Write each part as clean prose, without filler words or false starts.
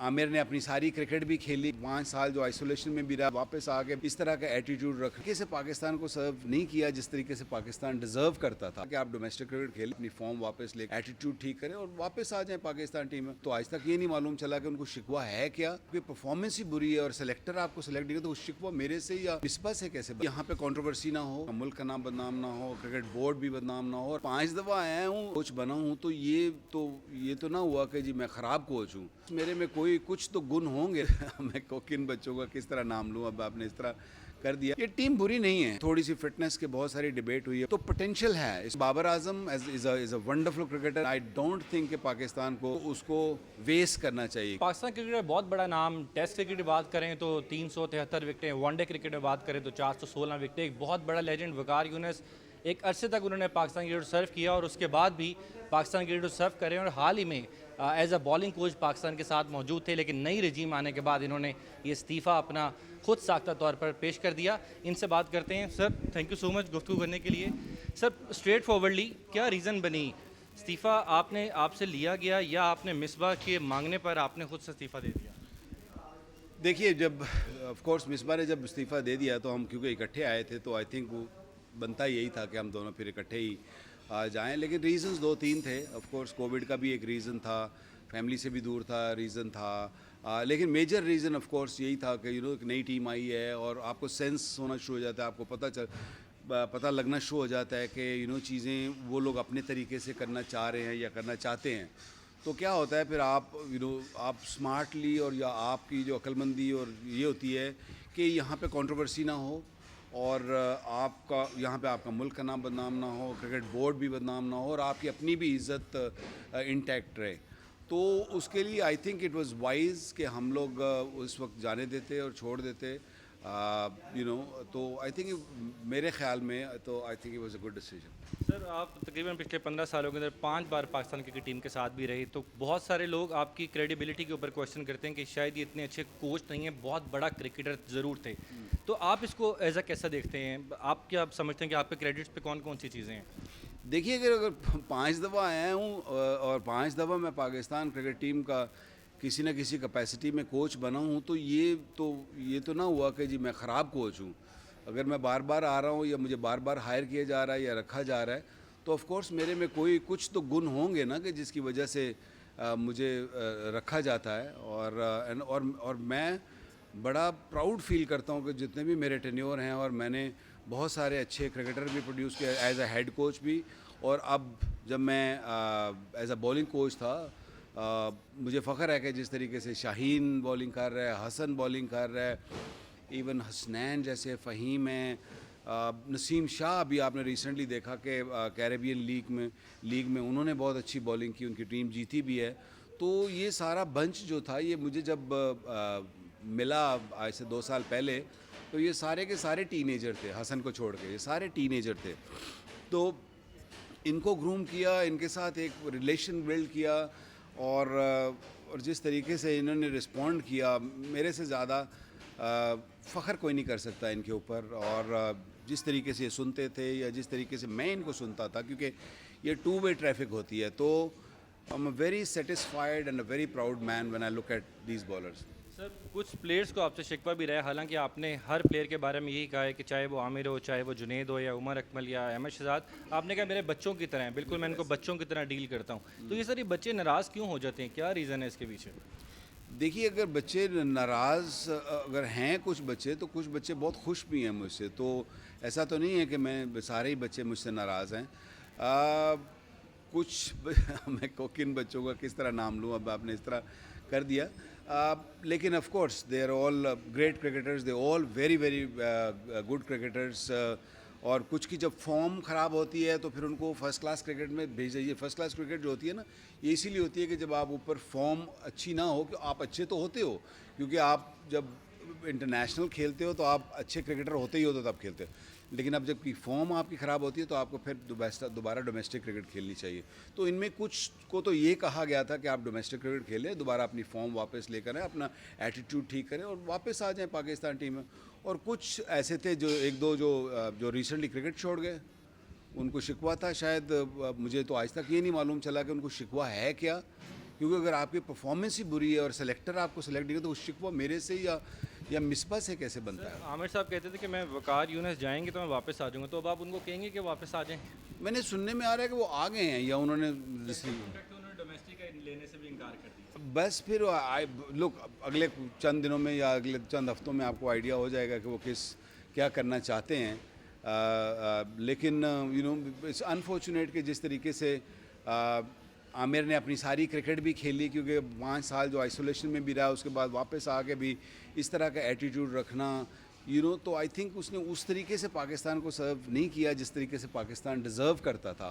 आमिर ने अपनी सारी क्रिकेट भी खेली, 5 साल जो आइसोलेशन में भी रहा, वापस आके इस तरह का एटीट्यूड रख के से पाकिस्तान को सर्व नहीं किया जिस तरीके से पाकिस्तान डिजर्व करता था कि आप डोमेस्टिक क्रिकेट खेलें, अपनी फॉर्म वापस ले, एटीट्यूड ठीक करें और वापस आ जाएं पाकिस्तान टीम में। तो आज तक ये नहीं मालूम चला कि उनको शिकवा है क्या, क्योंकि परफॉर्मेंस ही बुरी है और सेलेक्टर आपको सेलेक्ट नहीं किया, तो शिकवा मेरे से या मिसबा से कैसे? यहाँ पे कंट्रोवर्सी ना हो, मुल्क का नाम बदनाम ना हो, क्रिकेट बोर्ड भी बदनाम ना हो। 5 दफा आया हूँ, कोच बना हूँ, तो ये तो ना हुआ कि जी मैं खराब कोच हूँ। मेरे में कोई कुछ तो गुण होंगे। मैं किन बच्चों का किस तरह नाम लूँ, अब आपने इस तरह कर दिया। ये टीम बुरी नहीं है, थोड़ी सी फिटनेस के बहुत सारी डिबेट हुई है, तो पोटेंशियल है। Babar Azam is a wonderful cricketer. I don't think कि पाकिस्तान को उसको वेस्ट करना चाहिए। पाकिस्तान क्रिकेट में बहुत बड़ा नाम, टेस्ट क्रिकेट की बात करें तो 373 विकेटें, वनडे क्रिकेट में बात करें तो 416 विकेटें। एक बहुत बड़ा लेजेंड वकार यूनिस, एक अरसे तक उन्होंने पाकिस्तान क्रिकेट सर्व किया और उसके बाद भी पाकिस्तान क्रिकेट सर्व करें और हाल ही में as a bowling coach Pakistan के साथ मौजूद थे, लेकिन नई रजीम आने के बाद इन्होंने ये इस्तीफ़ा अपना खुद साख्ता तौर पर पेश कर दिया। इनसे बात करते हैं। Sir, thank you so much गुफ्तगू करने के लिए। सर, स्ट्रेट फॉरवर्डली क्या रीज़न बनी इस्तीफ़ा आपने आपसे लिया गया या आपने मिसबा के मांगने पर आपने खुद से इस्तीफ़ा दे दिया? देखिए, जब ऑफ कोर्स मिसबा ने जब इस्तीफ़ा दे दिया तो हम क्योंकि इकट्ठे आए थे, तो आई थिंक वो बनता यही था कि हम दोनों फिर इकट्ठे ही जाएं। लेकिन रीज़न्स 2-3 थे। ऑफ कोर्स कोविड का भी एक रीज़न था, फैमिली से भी दूर था, रीज़न था। लेकिन मेजर रीज़न ऑफ कोर्स यही था कि एक नई टीम आई है और आपको सेंस होना शुरू हो जाता है, आपको पता लगना शुरू हो जाता है कि चीज़ें वो लोग अपने तरीके से करना चाह रहे हैं या करना चाहते हैं। तो क्या होता है फिर आप स्मार्टली और या आपकी जो अक्लमंदी और ये होती है कि यहाँ पे कंट्रोवर्सी ना हो और आपका यहाँ पे आपका मुल्क का नाम बदनाम ना हो, क्रिकेट बोर्ड भी बदनाम ना हो और आपकी अपनी भी इज़्ज़त इंटैक्ट रहे। तो उसके लिए I think it was wise कि हम लोग उस वक्त जाने देते और छोड़ देते। तो आई थिंक मेरे ख्याल में तो I think it was a good decision. Sir, आप तकरीबन पिछले 15 सालों के अंदर 5 बार पाकिस्तान क्रिकेट टीम के साथ भी रही, तो बहुत सारे लोग आपकी क्रेडिबिलिटी के ऊपर क्वेश्चन करते हैं कि शायद ये इतने अच्छे कोच नहीं हैं, बहुत बड़ा क्रिकेटर ज़रूर थे। तो आप इसको एज अ कैसा देखते हैं? आप क्या समझते हैं कि आपके क्रेडिट्स पे कौन कौन सी चीज़ें हैं? देखिए, अगर 5 दफ़ा आया हूँ और 5 दफ़ा मैं पाकिस्तान क्रिकेट टीम का किसी न किसी कैपेसिटी में कोच बना हूँ, तो ये तो ना हुआ कि जी मैं ख़राब कोच हूँ। अगर मैं बार बार आ रहा हूँ या मुझे बार बार हायर किया जा रहा है या रखा जा रहा है, तो ऑफ़ कोर्स मेरे में कोई कुछ तो गुण होंगे ना कि जिसकी वजह से मुझे रखा जाता है। और मैं बड़ा प्राउड फील करता हूँ कि जितने भी मेरे टेन्योर हैं और मैंने बहुत सारे अच्छे क्रिकेटर भी प्रोड्यूस किया एज अ हेड कोच भी। और अब जब मैं एज अ बॉलिंग कोच था, मुझे फ़ख्र है कि जिस तरीके से शाहीन बॉलिंग कर रहा है, हसन बॉलिंग कर रहा है, इवन हसनैन जैसे फ़हीम हैं, नसीम शाह अभी आपने रिसेंटली देखा कि कैरेबियन लीग में उन्होंने बहुत अच्छी बॉलिंग की, उनकी टीम जीती भी है। तो ये सारा बंच जो था, ये मुझे जब मिला आज से 2 साल पहले, तो ये सारे के सारे टीनेजर थे, हसन को छोड़ के ये सारे टीनेजर थे। तो इनको ग्रूम किया, इनके साथ एक रिलेशन बिल्ड किया और जिस तरीके से इन्होंने रिस्पॉन्ड किया, मेरे से ज़्यादा फ़ख्र कोई नहीं कर सकता इनके ऊपर। और जिस तरीके से ये सुनते थे या जिस तरीके से मैं इनको सुनता था, क्योंकि ये 2 वे ट्रैफिक होती है, तो I am very satisfied and a very proud man when I look at these bowlers. Sir, कुछ प्लेयर्स को आपसे शिकवा भी रहा है, हालांकि आपने हर प्लेयर के बारे में यही कहा है कि चाहे वो आमिर हो, चाहे वो जुनैद हो या उमर अकमल या अहमद शहजाद, आपने कहा मेरे बच्चों की तरह हैं, बिल्कुल मैं इनको बच्चों की तरह डील करता हूँ। तो ये सारे बच्चे नाराज़ क्यों हो जाते हैं, क्या रीज़न है इसके पीछे? देखिए, अगर बच्चे नाराज़ अगर हैं कुछ बच्चे, तो कुछ बच्चे बहुत खुश भी हैं मुझसे। तो ऐसा तो नहीं है कि मैं सारे ही बच्चे मुझसे नाराज़ हैं। मैं किन बच्चों का किस तरह नाम लूँ, अब आपने इस तरह कर दिया। लेकिन of course they are all great cricketers, they all very very good cricketers. और कुछ की जब फॉर्म ख़राब होती है तो फिर उनको फ़र्स्ट क्लास क्रिकेट में भेज दीजिए। फ़र्स्ट क्लास क्रिकेट जो होती है ना, ये इसीलिए होती है कि जब आप ऊपर फॉर्म अच्छी ना हो, कि आप अच्छे तो होते हो, क्योंकि आप जब इंटरनेशनल खेलते हो तो आप अच्छे क्रिकेटर होते ही हो, तो तब खेलते हो। लेकिन अब जब फॉर्म आपकी ख़राब होती है तो आपको फिर दोबारा डोमेस्टिक क्रिकेट खेलनी चाहिए। तो इनमें कुछ को तो ये कहा गया था कि आप डोमेस्टिक क्रिकेट खेलें, दोबारा अपनी फॉर्म वापस लेकर आएँ, अपना एटीट्यूड ठीक करें और वापस आ जाएँ पाकिस्तान टीम में। और कुछ ऐसे थे जो 1-2 जो रिसेंटली क्रिकेट छोड़ गए, उनको शिकवा था शायद। मुझे तो आज तक ये नहीं मालूम चला कि उनको शिकवा है क्या, क्योंकि अगर आपकी परफॉर्मेंस ही बुरी है और सेलेक्टर आपको सेलेक्ट नहीं करता, तो उस शिकवा मेरे से या मिसबा से कैसे बनता है? आमिर साहब कहते थे कि मैं वकार यूनिस जाएंगे तो मैं वापस आ जाऊंगा, तो अब आप उनको कहेंगे कि वापस आ जाएं? मैंने सुनने में आ रहा है कि वो आ गए हैं या उन्होंने उन्होंने डोमेस्टिक लेने से भी इनकार कर दिया। बस फिर लोग अगले चंद दिनों में या अगले चंद हफ्तों में आपको आइडिया हो जाएगा कि वो क्या करना चाहते हैं। लेकिन इट्स अनफॉर्चुनेट कि जिस तरीके से आमिर ने अपनी सारी क्रिकेट भी खेली, क्योंकि 5 साल जो आइसोलेशन में भी रहा, उसके बाद वापस आके भी इस तरह का एटीट्यूड रखना, तो आई थिंक उसने उस तरीके से पाकिस्तान को सर्व नहीं किया जिस तरीके से पाकिस्तान डिज़र्व करता था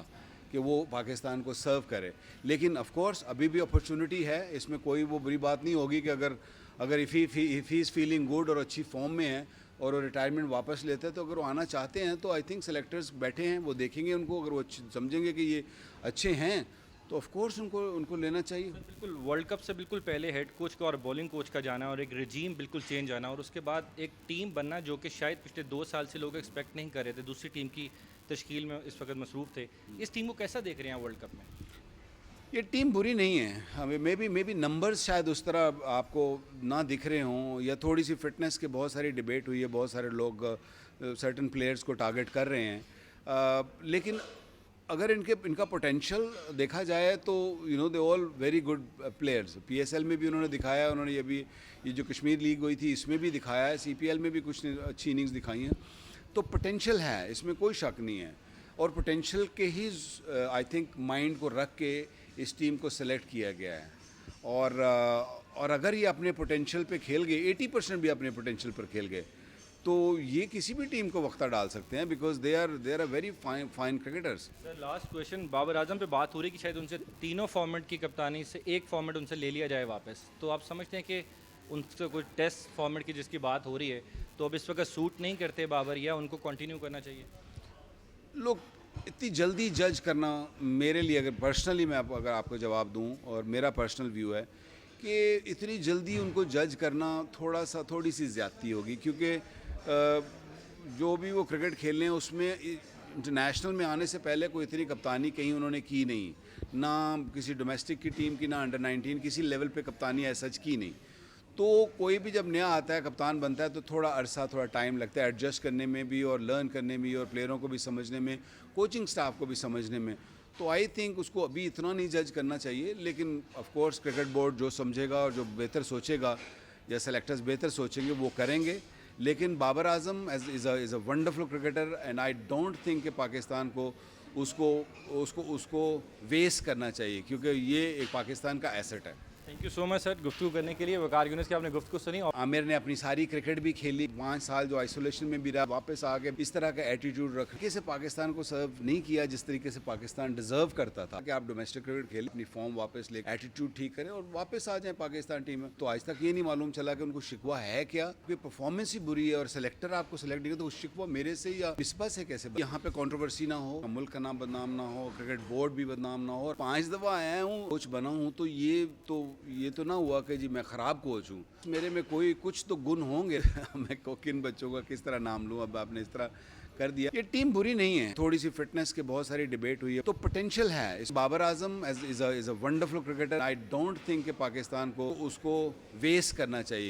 कि वो पाकिस्तान को सर्व करे। लेकिन ऑफ कोर्स अभी भी अपॉर्चुनिटी है, इसमें कोई वो बुरी बात नहीं होगी कि अगर if he is feeling good और अच्छी फॉर्म में है और वो रिटायरमेंट वापस लेते हैं, तो अगर वो आना चाहते हैं तो आई थिंक सेलेक्टर्स बैठे हैं, वो देखेंगे उनको, अगर वो समझेंगे कि ये अच्छे हैं तो ऑफ कोर्स उनको लेना चाहिए। बिल्कुल, वर्ल्ड कप से बिल्कुल पहले हेड कोच का और बॉलिंग कोच का जाना और एक रिजीम बिल्कुल चेंज आना और उसके बाद एक टीम बनना जो कि शायद पिछले 2 साल से लोग एक्सपेक्ट नहीं कर रहे थे, दूसरी टीम की तश्कील में इस वक्त मसरूफ़ थे। इस टीम को कैसा देख रहे हैं वर्ल्ड कप में? ये टीम बुरी नहीं है, हमें मे बी नंबर्स शायद उस तरह आपको ना दिख रहे हों, या थोड़ी सी फिटनेस के बहुत सारी डिबेट हुई है, बहुत सारे लोग सर्टन प्लेयर्स को टारगेट कर रहे हैं, लेकिन अगर इनका पोटेंशियल देखा जाए तो दे all very good players. PSL में भी उन्होंने दिखाया, उन्होंने ये जो कश्मीर लीग हुई थी इसमें भी दिखाया है, सीपीएल में भी कुछ अच्छी इनिंग्स दिखाई हैं, तो पोटेंशियल है, इसमें कोई शक नहीं है। और पोटेंशियल के ही आई थिंक माइंड को रख के इस टीम को सेलेक्ट किया गया है। और अगर ये अपने पोटेंशियल पे खेल गए, 80% भी अपने पोटेंशियल पर खेल गए, तो ये किसी भी टीम को वक्ता डाल सकते हैं, because they are very fine cricketers. Sir last question, Babar Azam पे बात हो रही है कि शायद उनसे तीनों फॉर्मेट की कप्तानी से एक फॉर्मेट उनसे ले लिया जाए वापस, तो आप समझते हैं कि उनसे कोई टेस्ट फॉर्मेट की जिसकी बात हो रही है तो अब इस वक्त सूट नहीं करते बाबर, या उनको कंटिन्यू करना चाहिए? लोग इतनी जल्दी जज करना, मेरे लिए अगर पर्सनली मैं अगर आपको जवाब दूं, और मेरा पर्सनल व्यू है कि इतनी जल्दी उनको जज करना थोड़ी सी ज़्यादती होगी, क्योंकि जो भी वो क्रिकेट खेल रहे हैं उसमें इंटरनेशनल में आने से पहले कोई इतनी कप्तानी कहीं उन्होंने की नहीं, ना किसी डोमेस्टिक की टीम की, ना अंडर 19 किसी लेवल पे कप्तानी ऐसा की नहीं। तो कोई भी जब नया आता है, कप्तान बनता है, तो थोड़ा टाइम लगता है एडजस्ट करने में भी और लर्न करने में, और प्लेयरों को भी समझने में, कोचिंग स्टाफ को भी समझने में। तो आई थिंक उसको अभी इतना नहीं जज करना चाहिए, लेकिन ऑफ कोर्स क्रिकेट बोर्ड जो समझेगा और जो बेहतर सोचेगा या सेलेक्टर्स बेहतर सोचेंगे वो करेंगे। लेकिन Babar Azam is a wonderful cricketer, and I don't think कि पाकिस्तान को उसको वेस्ट करना चाहिए, क्योंकि ये एक पाकिस्तान का एसेट है। Thank you so much sir गुफ्तगू करने के लिए। वकार यूनिस की आपने गुफ्तगू सुनी। और आमिर ने अपनी सारी क्रिकेट भी खेली, 5 साल जो आइसोलेशन में भी रहा, वापस आके इस तरह का एटीट्यूड रख के से पाकिस्तान को सर्व नहीं किया जिस तरीके से पाकिस्तान डिजर्व करता था कि आप डोमेस्टिक क्रिकेट खेलें, अपनी फॉर्म वापस ले, एटीट्यूड ठीक करें और वापस आ जाएं पाकिस्तान टीम में। तो आज तक ये नहीं मालूम चला कि उनको शिकवा है क्या, कि परफॉर्मेंस ही बुरी है और सेलेक्टर आपको सेलेक्ट नहीं करता, तो उस शिकवा मेरे से या मिसबा से कैसे यहाँ पे कंट्रोवर्सी ना हो, मुल्क का नाम बदनाम ना हो, क्रिकेट बोर्ड भी बदनाम ना हो। और 5 दफ़ा आया हूँ, कोच बना हूँ, तो ये तो ना हुआ कि जी मैं ख़राब कोच हूँ। मेरे में कुछ तो गुण होंगे मैं किन बच्चों का किस तरह नाम लूँ, अब आपने इस तरह कर दिया। ये टीम बुरी नहीं है, थोड़ी सी फिटनेस के बहुत सारी डिबेट हुई है, तो पोटेंशियल है। इस Babar Azam is a wonderful cricketer, I don't think कि पाकिस्तान को उसको वेस्ट करना चाहिए।